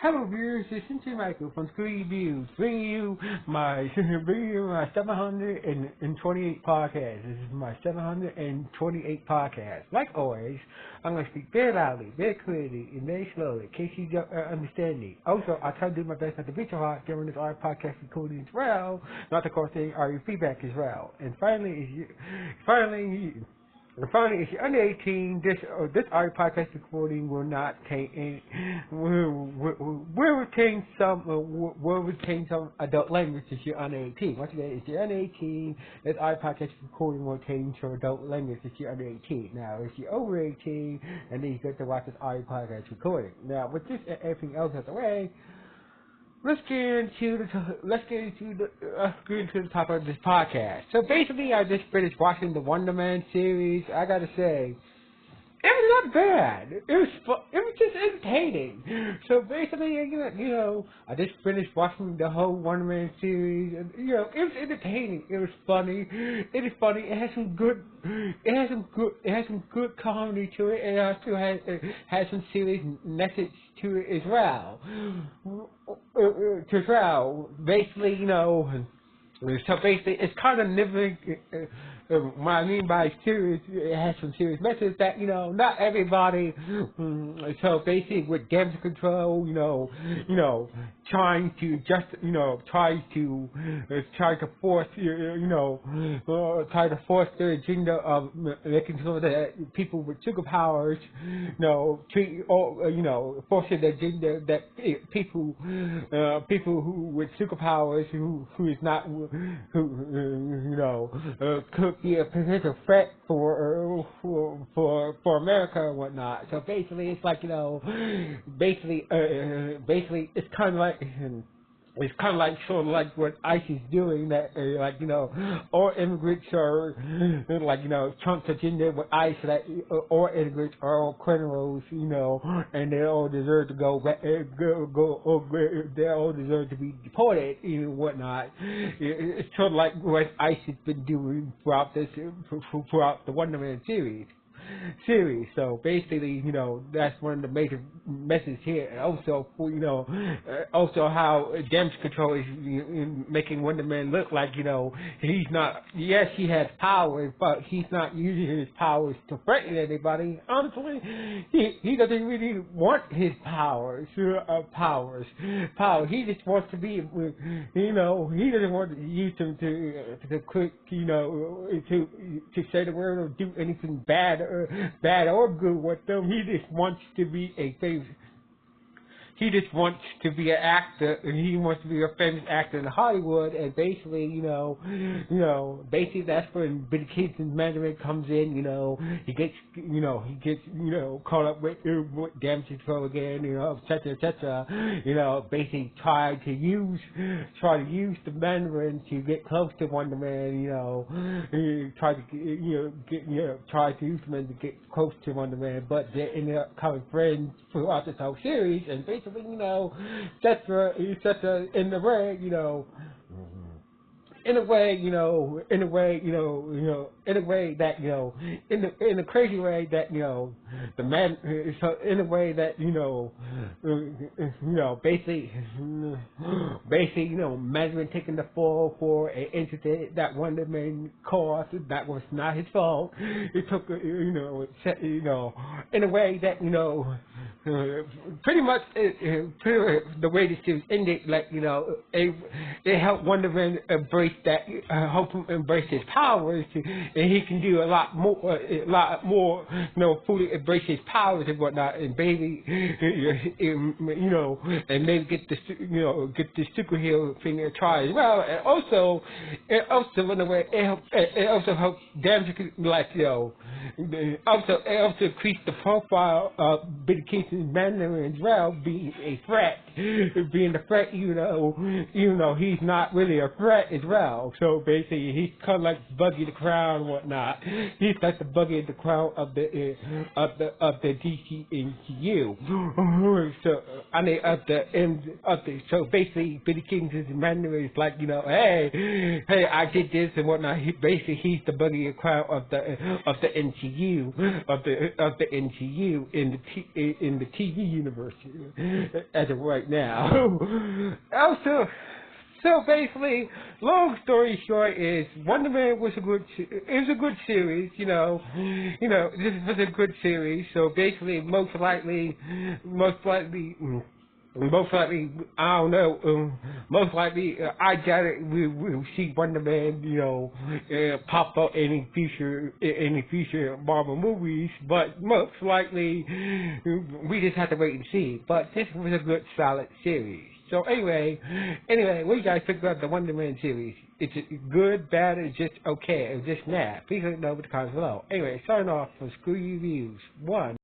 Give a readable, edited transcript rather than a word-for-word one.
Hello viewers, this is Michael from Screen Views, bringing you my 728 podcast. This is my 728 podcast. Like always, I'm going to speak very loudly, very clearly, and very slowly, in case you don't understand me. Also, I try to do my best not to beat your heart during this our podcast recording as well, not to cause any audio feedback as well. And finally, if you're under 18, this audio podcast recording will not contain will retain some adult language if you're under 18. Once again, if you're under 18, this audio podcast recording will contain some adult language if you're under 18. Now, if you're over 18, and then you get to watch this audio podcast recording. Now, with this and everything else out the way, let's get into the topic of this podcast. So basically, I just finished watching the Wonder Man series. I gotta say, it was not bad. It was just entertaining. So basically, I just finished watching the whole Wonder Man series, and it was entertaining. It was funny. It is funny. It has some good comedy to it, and it also has some serious message to it as well. Basically, so basically, it's kind of living. What I mean by serious, it has some serious messages that not everybody. So basically, with damage control, trying to force the agenda of making sure that people with superpowers, forcing the agenda that people who with superpowers who could be a potential threat for America and whatnot. So basically, it's like basically it's kind of like. It's kind of like sort of like what ICE is doing, that all immigrants are Trump's agenda with ICE, that all immigrants are all criminals, and they all deserve to they all deserve to be deported and whatnot. It's sort of like what ICE has been doing throughout the Wonder Man series. So basically, that's one of the major messages here. And also, also how damage control is making Wonder Man look like, he's not. Yes, he has powers, but he's not using his powers to threaten anybody. Honestly, he doesn't really want his powers. He just wants to be. He doesn't want to use them to say the word or do anything bad or good with them. He just wants to be a favorite. He just wants to be an actor, and he wants to be a famous actor in Hollywood, and basically, basically that's when Billy Kingston's Mandarin comes in, he gets caught up with damage control again, etc., basically try to use the Mandarin to get close to Wonder Man, try to use them to get close to Wonder Man, but they end up becoming friends throughout this whole series, and basically, etc. in the way, in a crazy way that the man, so in a way that basically Mandarin taking the fall for an incident that Wonder Man caused that was not his fault. It took in a way that pretty much the way the series ended, like it helped Wonder Man embrace that, help him embrace his powers, and he can do a lot more, fully embrace his powers and whatnot, and maybe, and maybe get the superhero thing and try as well. And also in a way, it also helps damage, it also increased the profile of Billy Kingston's Mandarin as well, being a threat, even though he's not really a threat as well. So basically, he's kind of like Buggy the Clown whatnot. He's like the buggy in the crown of the DCNCU. So I mean so basically Billy King's manual is like, hey, I did this and whatnot. He's the buggy in the crown of the NCU of the NCU in the TV universe as of right now. Also. So basically, long story short is Wonder Man was a good series, this was a good series. So basically, most likely, I don't know. Most likely, I doubt it. We'll see Wonder Man, pop up in any future Marvel movies. But most likely, we just have to wait and see. But this was a good, solid series. So anyway, what do you guys think about the Wonder Man series? Is it good, bad, or just okay, or just nah? Please let me know in the comments below. Anyway, starting off from Screw You Reviews 1.